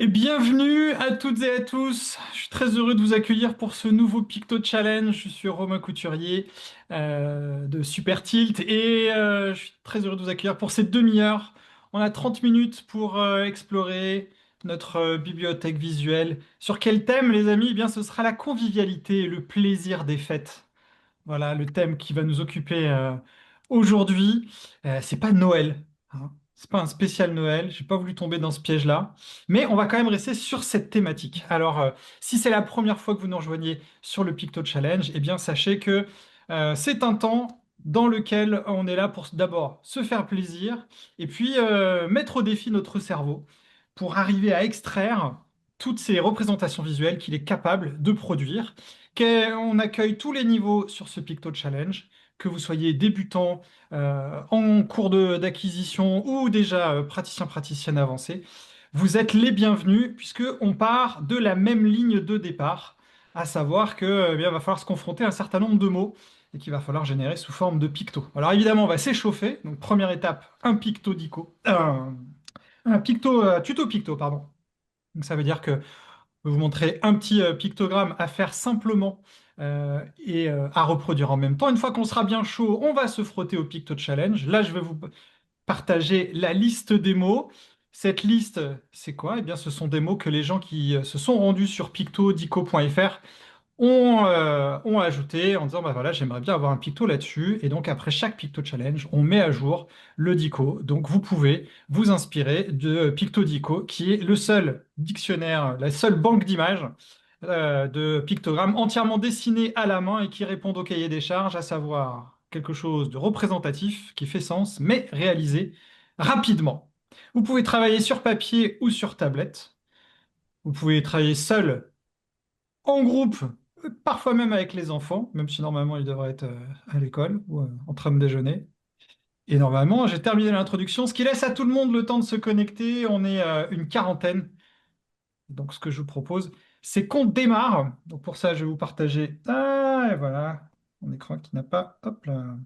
Et bienvenue à toutes et à tous. Je suis très heureux de vous accueillir pour ce nouveau Picto Challenge. Je suis Romain Couturier de Super Tilt et je suis très heureux de vous accueillir pour cette demi-heure. On a 30 minutes pour explorer notre bibliothèque visuelle. Sur quel thème, les amis? Eh bien, ce sera la convivialité et le plaisir des fêtes. Voilà le thème qui va nous occuper aujourd'hui. C'est pas Noël, hein. C'est pas un spécial Noël. J'ai pas voulu tomber dans ce piège-là, mais on va quand même rester sur cette thématique. Alors, si c'est la première fois que vous nous rejoignez sur le Picto Challenge, eh bien sachez que c'est un temps dans lequel on est là pour d'abord se faire plaisir et puis mettre au défi notre cerveau pour arriver à extraire toutes ces représentations visuelles qu'il est capable de produire. On accueille tous les niveaux sur ce Picto Challenge, que vous soyez débutant, en cours d'acquisition ou déjà praticien-praticienne avancée. Vous êtes les bienvenus puisque on part de la même ligne de départ, à savoir que, eh bien, va falloir se confronter à un certain nombre de mots et qu'il va falloir générer sous forme de picto. Alors évidemment, on va s'échauffer. Donc première étape, un picto dico, un picto, tuto picto, pardon. Donc ça veut dire que je vais vous montrer un petit pictogramme à faire simplement et à reproduire en même temps. Une fois qu'on sera bien chaud, on va se frotter au Picto Challenge. Là, je vais vous partager la liste des mots. Cette liste, c'est quoi? Eh bien, ce sont des mots que les gens qui se sont rendus sur pictodico.fr ont ajouté en disant, bah voilà, j'aimerais bien avoir un picto là-dessus. Et donc, après chaque picto challenge, on met à jour le dico. Donc, vous pouvez vous inspirer de Pictodico, qui est le seul dictionnaire, la seule banque d'images de pictogrammes entièrement dessinés à la main et qui répondent au cahier des charges, à savoir quelque chose de représentatif, qui fait sens, mais réalisé rapidement. Vous pouvez travailler sur papier ou sur tablette. Vous pouvez travailler seul, en groupe, parfois même avec les enfants, même si normalement ils devraient être à l'école ou en train de déjeuner. Et normalement, j'ai terminé l'introduction, ce qui laisse à tout le monde le temps de se connecter. On est une quarantaine. Donc, ce que je vous propose, c'est qu'on démarre. Donc, pour ça, je vais vous partager. Ah, et voilà, mon écran qui n'a pas. Hop là.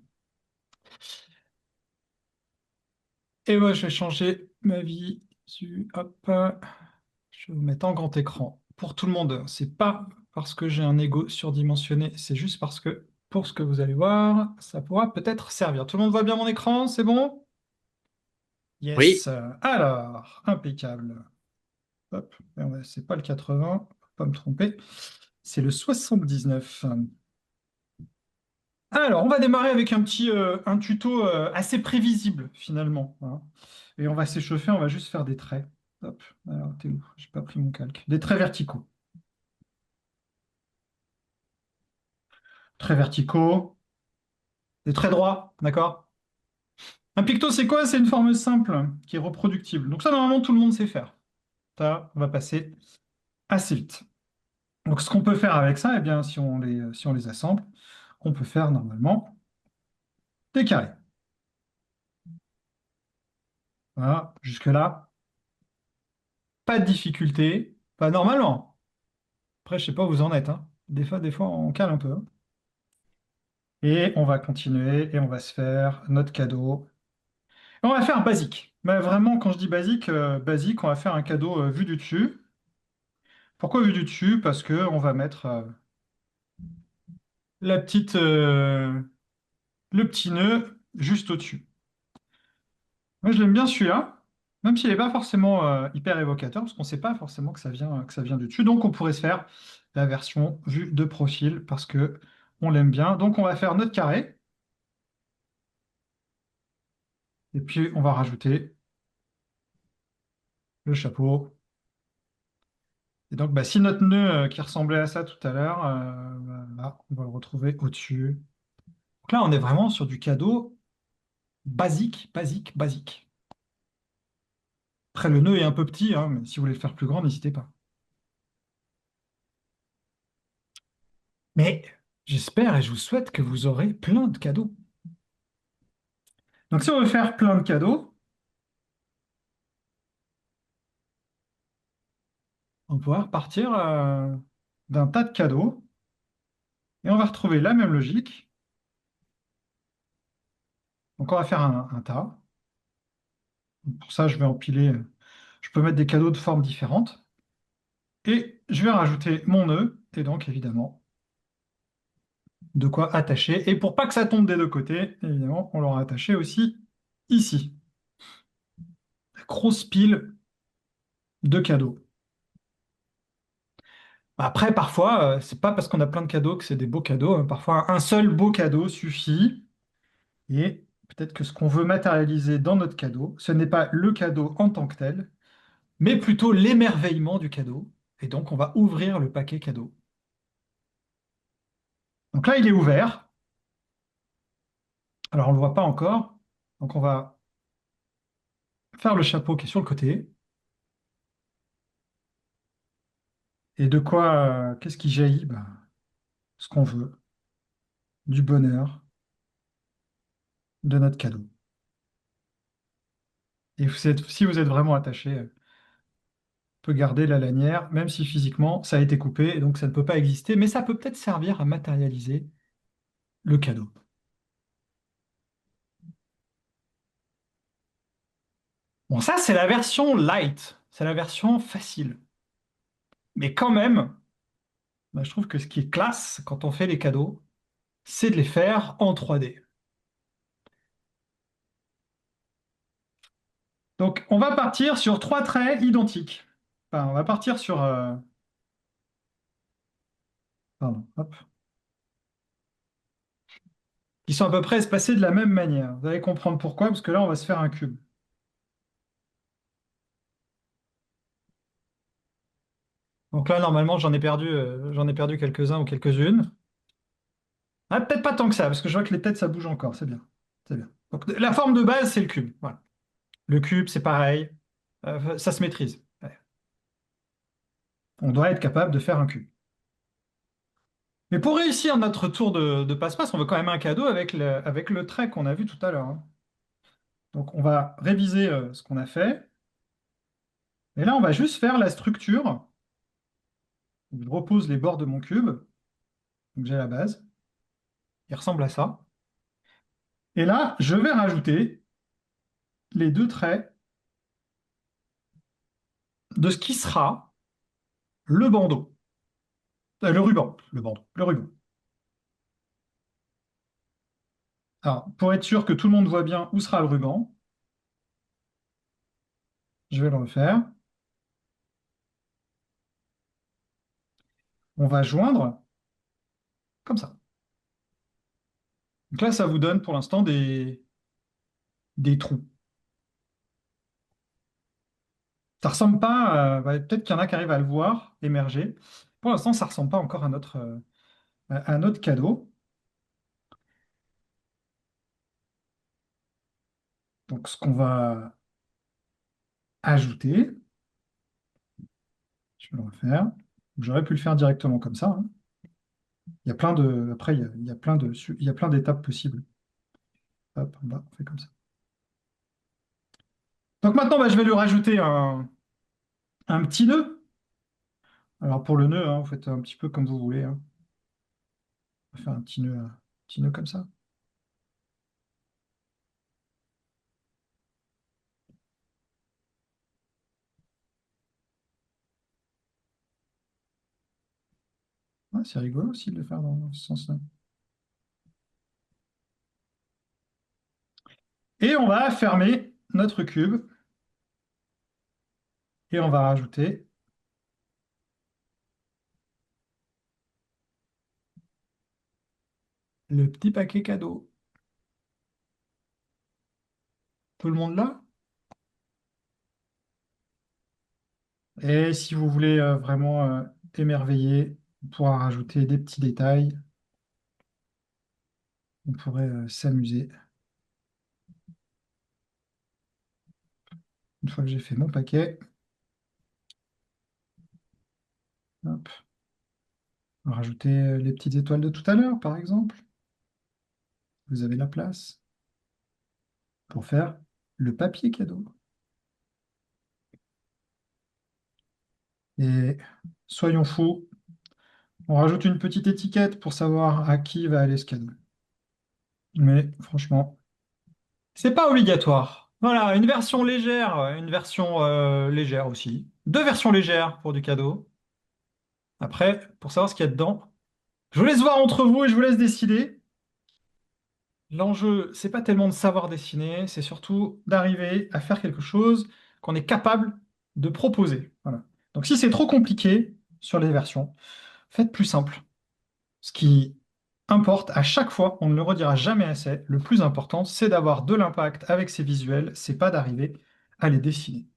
Et moi, je vais changer ma vie. Hop. Je vais vous mettre en grand écran pour tout le monde. C'est pas parce que j'ai un ego surdimensionné, c'est juste parce que pour ce que vous allez voir, ça pourra peut-être servir. Tout le monde voit bien mon écran, c'est bon? Oui, Yes. Alors, impeccable. Hop, c'est pas le 80, faut pas me tromper. C'est le 79. Alors, on va démarrer avec un tuto assez prévisible finalement, hein. Et on va s'échauffer, on va juste faire des traits. Hop, alors t'es où? J'ai pas pris mon calque. Des traits verticaux. Traits verticaux. Des traits droits, d'accord? Un picto, c'est quoi? C'est une forme simple qui est reproductible. Donc ça, normalement, tout le monde sait faire. Ça, on va passer assez vite. Donc ce qu'on peut faire avec ça, eh bien, si on les assemble, on peut faire normalement des carrés. Voilà, jusque-là, pas de difficulté. Pas normalement. Après, je sais pas où vous en êtes, hein. Des fois, on cale un peu, hein. Et on va continuer et on va se faire notre cadeau. Et on va faire basique. Mais vraiment, quand je dis basique, basique, on va faire un cadeau vu du dessus. Pourquoi vu du dessus? Parce que on va mettre la petite, le petit nœud juste au-dessus. Moi, je l'aime bien celui-là, même s'il n'est pas forcément hyper évocateur, parce qu'on ne sait pas forcément que ça vient du dessus. Donc, on pourrait se faire la version vue de profil, parce que on l'aime bien. Donc, on va faire notre carré, et puis on va rajouter le chapeau. Et donc, bah, si notre nœud qui ressemblait à ça tout à l'heure, là, on va le retrouver au-dessus. Donc là, on est vraiment sur du cadeau basique, basique, basique. Après, le nœud est un peu petit, hein, mais si vous voulez le faire plus grand, n'hésitez pas. Mais j'espère et je vous souhaite que vous aurez plein de cadeaux. Donc, si on veut faire plein de cadeaux, on va pouvoir partir d'un tas de cadeaux et on va retrouver la même logique. Donc, on va faire un tas. Pour ça, je vais empiler. Je peux mettre des cadeaux de formes différentes. Et je vais rajouter mon nœud, et donc évidemment, de quoi attacher. Et pour pas que ça tombe des deux côtés, évidemment, on l'aura attaché aussi ici. Grosse pile de cadeaux. Après, parfois, c'est pas parce qu'on a plein de cadeaux que c'est des beaux cadeaux, hein. Parfois, un seul beau cadeau suffit. Et peut-être que ce qu'on veut matérialiser dans notre cadeau, ce n'est pas le cadeau en tant que tel, mais plutôt l'émerveillement du cadeau. Et donc, on va ouvrir le paquet cadeau. Donc là, il est ouvert. Alors, on ne le voit pas encore. Donc, on va faire le chapeau qui est sur le côté. Et de quoi, qu'est-ce qui jaillit? Ben, ce qu'on veut, du bonheur, de notre cadeau. Et si vous êtes vraiment attaché, peut garder la lanière, même si physiquement ça a été coupé, et donc ça ne peut pas exister, mais ça peut peut-être servir à matérialiser le cadeau. Bon, ça, c'est la version light, c'est la version facile. Mais quand même, bah, je trouve que ce qui est classe quand on fait les cadeaux, c'est de les faire en 3D. Donc, on va partir sur trois traits identiques. Enfin, on va partir sur... pardon, hop. Qui sont à peu près espacés de la même manière. Vous allez comprendre pourquoi, parce que là, on va se faire un cube. Donc là, normalement, j'en ai perdu quelques-uns ou quelques-unes. Ah, peut-être pas tant que ça, parce que je vois que les têtes, ça bouge encore. C'est bien. C'est bien. Donc, la forme de base, c'est le cube. Voilà. Le cube, c'est pareil. Ça se maîtrise. Ouais. On doit être capable de faire un cube. Mais pour réussir notre tour de passe-passe, on veut quand même un cadeau avec le trait qu'on a vu tout à l'heure, hein. Donc, on va réviser ce qu'on a fait. Et là, on va juste faire la structure. Donc, je repose les bords de mon cube. Donc, j'ai la base. Il ressemble à ça. Et là, je vais rajouter les deux traits de ce qui sera le bandeau. Le ruban. Le bandeau. Le ruban. Alors, pour être sûr que tout le monde voit bien où sera le ruban, je vais le refaire. On va joindre comme ça. Donc là, ça vous donne pour l'instant des trous. Ça ressemble pas, peut-être qu'il y en a qui arrivent à le voir émerger. Pour l'instant, ça ressemble pas encore à notre cadeau. Donc, ce qu'on va ajouter, je vais le refaire. J'aurais pu le faire directement comme ça, hein. Il y a plein de, après, il y a plein d'étapes possibles. Hop, en bas, on fait comme ça. Donc maintenant, bah, je vais lui rajouter un petit nœud. Alors pour le nœud, hein, vous faites un petit peu comme vous voulez, hein. On va faire un petit nœud comme ça. Ouais, c'est rigolo aussi de le faire dans ce sens-là. Et on va fermer notre cube et on va rajouter le petit paquet cadeau. Tout le monde là? Et si vous voulez vraiment émerveiller, on pourra rajouter des petits détails. On pourrait s'amuser. Une fois que j'ai fait mon paquet, hop, on va rajouter les petites étoiles de tout à l'heure, par exemple. Vous avez la place pour faire le papier cadeau. Et soyons fous, on rajoute une petite étiquette pour savoir à qui va aller ce cadeau. Mais franchement, c'est pas obligatoire. Voilà, une version légère, une version légère aussi. Deux versions légères pour du cadeau. Après, pour savoir ce qu'il y a dedans, je vous laisse voir entre vous et je vous laisse décider. L'enjeu, c'est pas tellement de savoir dessiner, c'est surtout d'arriver à faire quelque chose qu'on est capable de proposer. Voilà. Donc si c'est trop compliqué sur les versions, faites plus simple. Ce qui importe à chaque fois, on ne le redira jamais assez, le plus important, c'est d'avoir de l'impact avec ces visuels, c'est pas d'arriver à les dessiner.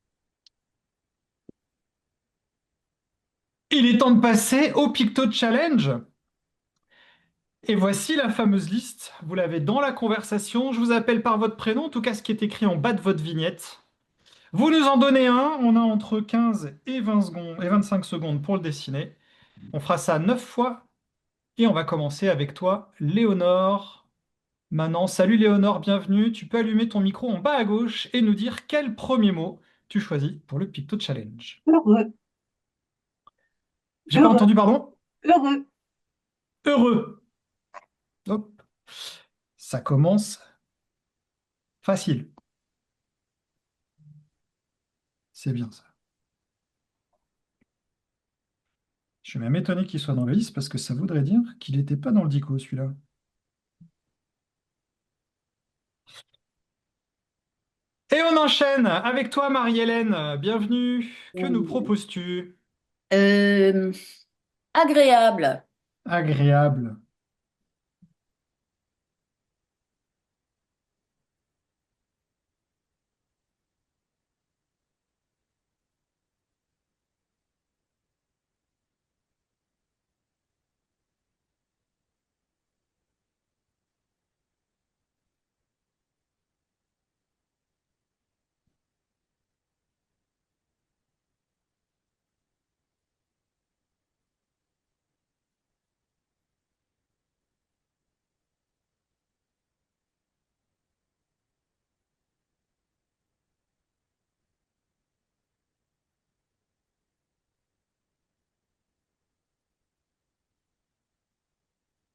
Il est temps de passer au Picto Challenge. Et voici la fameuse liste. Vous l'avez dans la conversation. Je vous appelle par votre prénom, en tout cas ce qui est écrit en bas de votre vignette. Vous nous en donnez un. On a entre 15 et 20 secondes et 25 secondes pour le dessiner. On fera ça 9 fois. Et on va commencer avec toi, Léonore. Maintenant, salut Léonore, bienvenue. Tu peux allumer ton micro en bas à gauche et nous dire quel premier mot tu choisis pour le Picto Challenge. Heureux, J'ai pas heureux, entendu, pardon? heureux. Heureux. Hop. Ça commence facile. C'est bien ça. Je suis même étonné qu'il soit dans la liste parce que ça voudrait dire qu'il n'était pas dans le dico, celui-là. Et on enchaîne avec toi, Marie-Hélène. Bienvenue. Que nous Ouh. proposes-tu? Euh, Agréable. Agréable.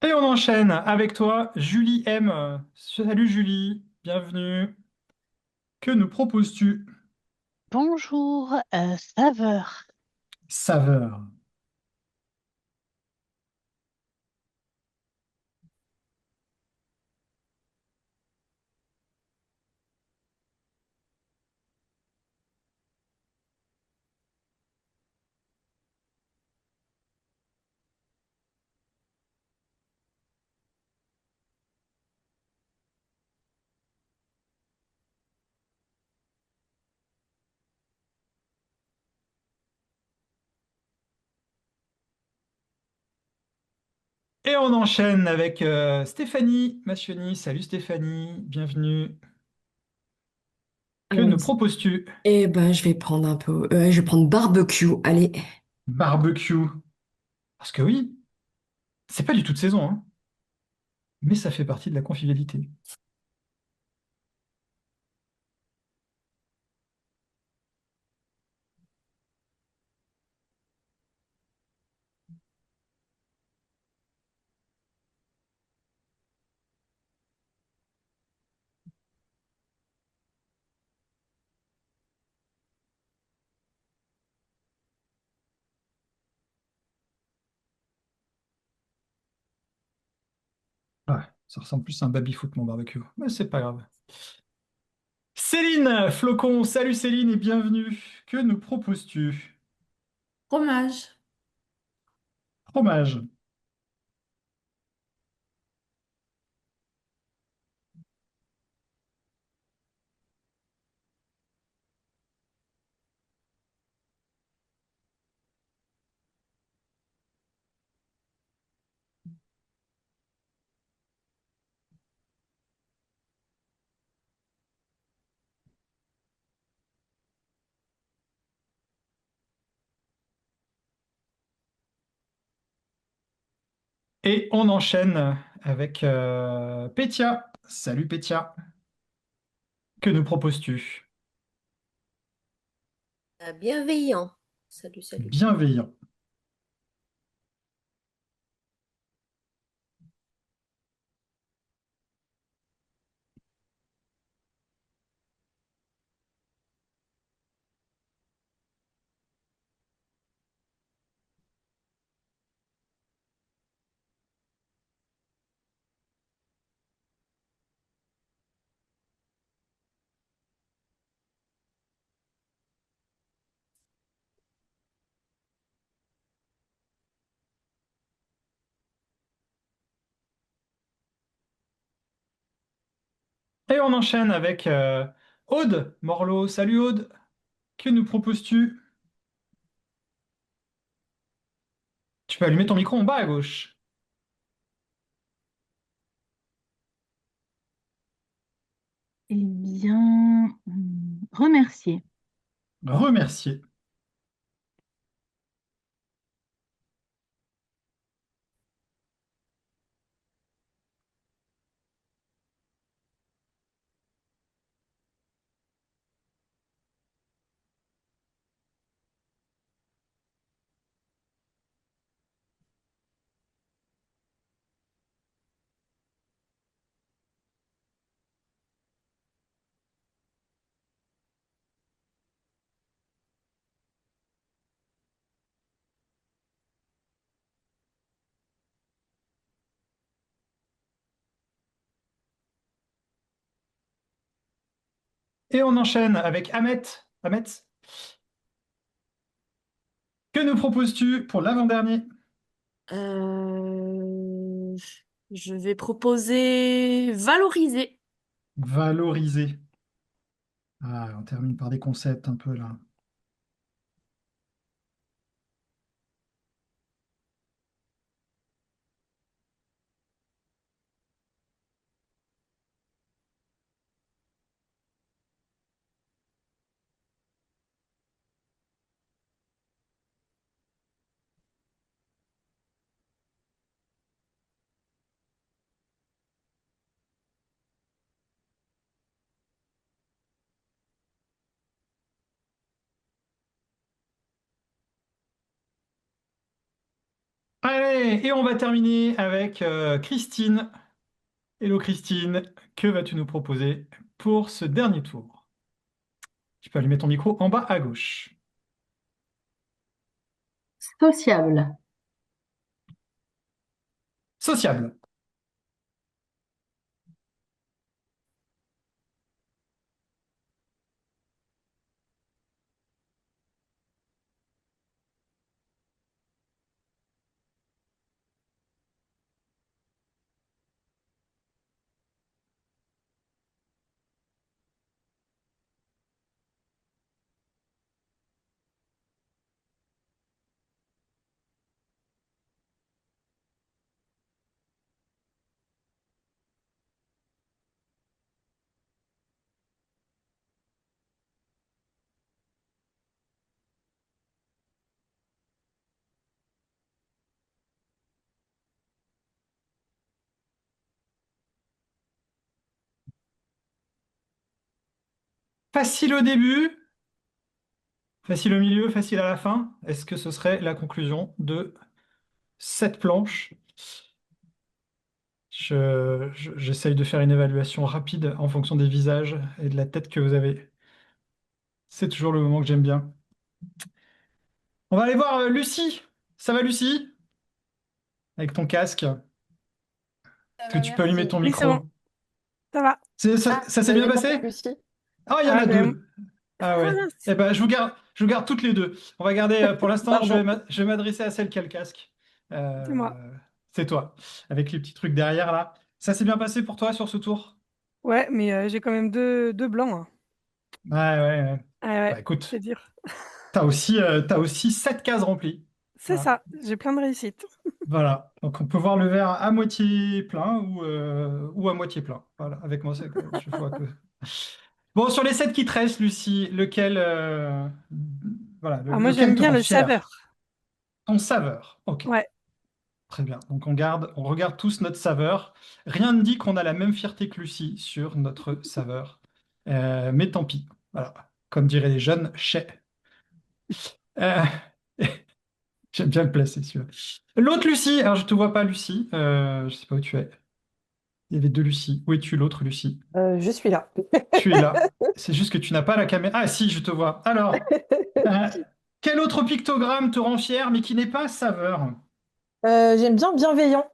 Et on enchaîne avec toi, Julie M. Salut Julie, bienvenue. Que nous proposes-tu? Bonjour, saveur. Saveur. Et on enchaîne avec Stéphanie Machioni. Salut Stéphanie, bienvenue. Que Euh, nous proposes-tu? eh ben, je vais prendre un peu. Je vais prendre barbecue. Allez. Barbecue. Parce que oui, c'est pas du tout de saison, hein, mais ça fait partie de la convivialité. Ouais, ça ressemble plus à un baby-foot, mon barbecue. Mais c'est pas grave. Céline Flocon, salut Céline et bienvenue. Que nous proposes-tu? Fromage. Fromage. Et on enchaîne avec Pétia. Salut Pétia. Que nous proposes-tu? Bienveillant. Salut, salut. Bienveillant. Et on enchaîne avec Aude Morlot. Salut Aude, que nous proposes-tu? Tu peux allumer ton micro en bas à gauche. Eh bien, remercier. Remercier. Et on enchaîne avec Ahmet. Ahmet, que nous proposes-tu pour l'avant-dernier? Euh, je vais proposer valoriser. Valoriser. Ah, on termine par des concepts un peu là. Allez, et on va terminer avec Christine. Hello Christine, que vas-tu nous proposer pour ce dernier tour? Tu peux allumer ton micro en bas à gauche. Sociable. Sociable. Facile au début, facile au milieu, facile à la fin. Est-ce que ce serait la conclusion de cette planche? J'essaye de faire une évaluation rapide en fonction des visages et de la tête que vous avez. C'est toujours le moment que j'aime bien. On va aller voir Lucie. Ça va Lucie? Avec ton casque. Est-ce Ça que va, tu peux allumer merci. ton Oui, c'est bon, micro? ça va. Ça, Ah, ça s'est j'avais bien pas entendu passé? Lucie. Ah, il y en a Ah, ben, deux. Ah ah, ouais. mince. Eh ben, je vous garde toutes les deux. On va garder, pour l'instant, Pardon. je vais m'adresser à celle qui a le casque. C'est moi. C'est toi, avec les petits trucs derrière là. Ça s'est bien passé pour toi sur ce tour? Ouais, mais j'ai quand même deux blancs, hein. Ouais, ouais, ouais. Ah Bah ouais, c'est écoute, dur. t'as aussi 7 cases remplies. C'est Voilà. ça, j'ai plein de réussites. Voilà. Donc on peut voir le verre à moitié plein ou à moitié plein. Voilà. Avec moi, je vois que. Bon, sur les 7 qui te restent, Lucie, Ah, moi, lequel j'aime te bien rend le fier? saveur. Ton saveur. Ok. Ouais. Très bien. Donc on regarde tous notre saveur. Rien ne dit qu'on a la même fierté que Lucie sur notre saveur. Mais tant pis. Voilà. Comme diraient les jeunes, chais. Euh, J'aime bien le placer, celui-là. L'autre Lucie, alors je te vois pas, Lucie. Je sais pas où tu es. Il y avait deux Lucie. Où es-tu, l'autre Lucie? Je suis là. Tu es là. C'est juste que tu n'as pas la caméra. Ah si, je te vois. Alors, euh, quel autre pictogramme te rend fier, mais qui n'est pas saveur? J'aime bien bienveillant.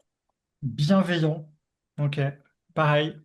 Bienveillant. Ok. Pareil.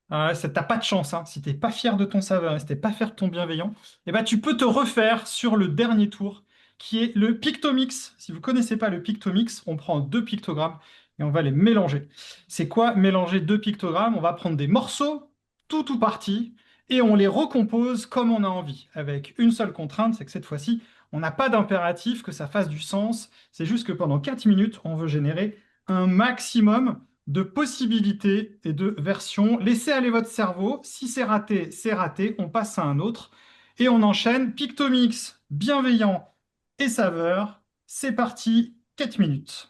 Ah, t'as pas de chance, hein. Si t'es pas fier de ton saveur et si t'es pas fier de ton bienveillant, eh ben, tu peux te refaire sur le dernier tour, qui est le Pictomix. Si vous connaissez pas le Pictomix, on prend deux pictogrammes et on va les mélanger. C'est quoi mélanger deux pictogrammes? On va prendre des morceaux tout ou partie, et on les recompose comme on a envie, avec une seule contrainte, c'est que cette fois-ci, on n'a pas d'impératif que ça fasse du sens, c'est juste que pendant 4 minutes, on veut générer un maximum de possibilités et de versions. Laissez aller votre cerveau, si c'est raté, on passe à un autre, et on enchaîne Pictomix, bienveillant et saveur. C'est parti, 4 minutes.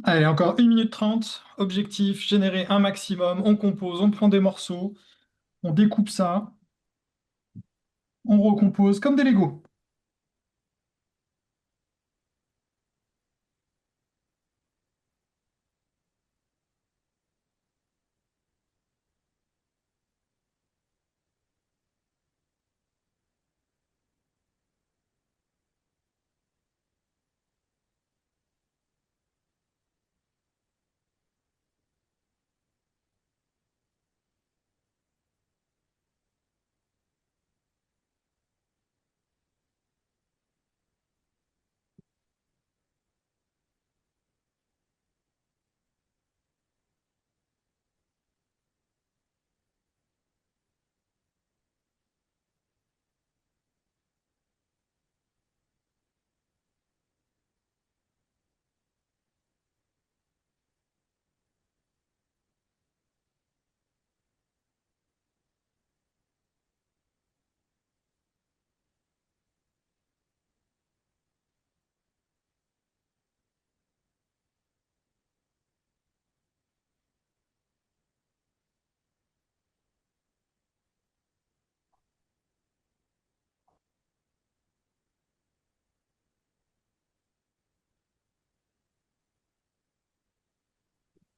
Allez, encore 1 minute 30. Objectif, générer un maximum. On compose, on prend des morceaux, on découpe ça, on recompose comme des Legos.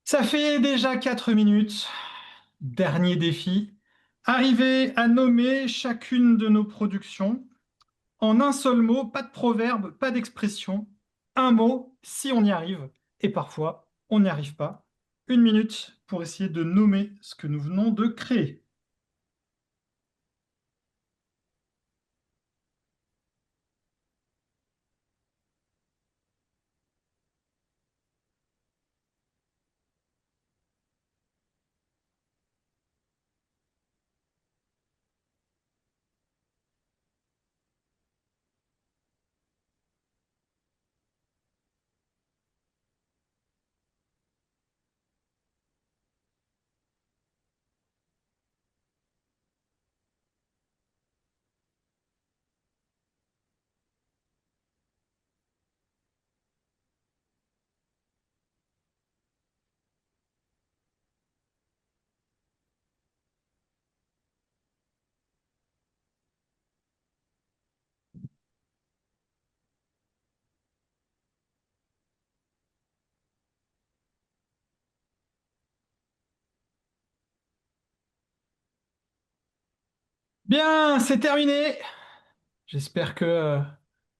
Ça fait déjà 4 minutes. Dernier défi. Arriver à nommer chacune de nos productions en un seul mot, pas de proverbe, pas d'expression. Un mot, si on y arrive. Et parfois, on n'y arrive pas. 1 minute pour essayer de nommer ce que nous venons de créer. Bien, c'est terminé. J'espère que,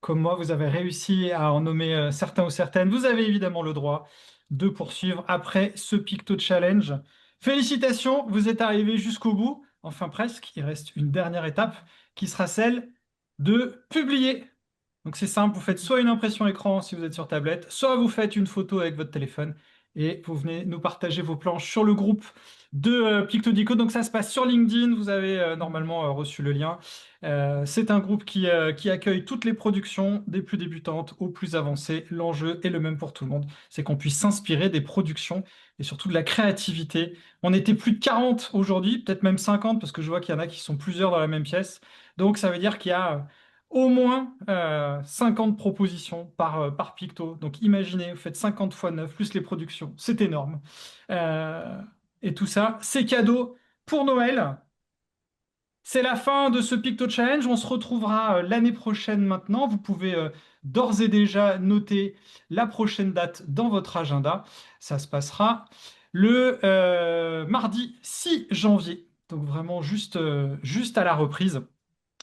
comme moi, vous avez réussi à en nommer certains ou certaines. Vous avez évidemment le droit de poursuivre après ce Picto Challenge. Félicitations, vous êtes arrivés jusqu'au bout. Enfin presque, il reste une dernière étape qui sera celle de publier. Donc c'est simple, vous faites soit une impression écran si vous êtes sur tablette, soit vous faites une photo avec votre téléphone et vous venez nous partager vos planches sur le groupe de Pictodico. Donc ça se passe sur LinkedIn, vous avez normalement reçu le lien. C'est un groupe qui accueille toutes les productions, des plus débutantes aux plus avancées. L'enjeu est le même pour tout le monde, c'est qu'on puisse s'inspirer des productions et surtout de la créativité. On était plus de 40 aujourd'hui, peut-être même 50, parce que je vois qu'il y en a qui sont plusieurs dans la même pièce. Donc ça veut dire qu'il y a au moins 50 propositions par Picto. Donc imaginez, vous faites 50 fois 9 plus les productions, c'est énorme. Euh, et tout ça, c'est cadeau pour Noël. C'est la fin de ce Picto Challenge. On se retrouvera l'année prochaine maintenant. Vous pouvez d'ores et déjà noter la prochaine date dans votre agenda. Ça se passera le mardi 6 janvier. Donc vraiment juste à la reprise.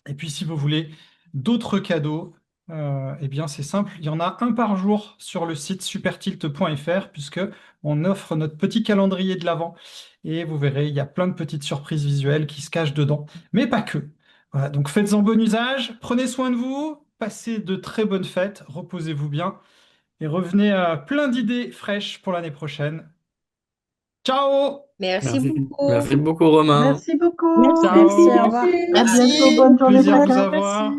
Et puis si vous voulez d'autres cadeaux, eh bien c'est simple, il y en a un par jour sur le site supertilt.fr puisque on offre notre petit calendrier de l'Avent et vous verrez, il y a plein de petites surprises visuelles qui se cachent dedans, mais pas que. Voilà, donc faites-en bon usage, prenez soin de vous, passez de très bonnes fêtes, reposez-vous bien et revenez à plein d'idées fraîches pour l'année prochaine. Ciao! Merci Merci, beaucoup. merci beaucoup, Romain. Merci beaucoup. Merci, Ciao. au revoir. À Merci. bientôt. Bonne journée Plaisir de vous chacun. avoir.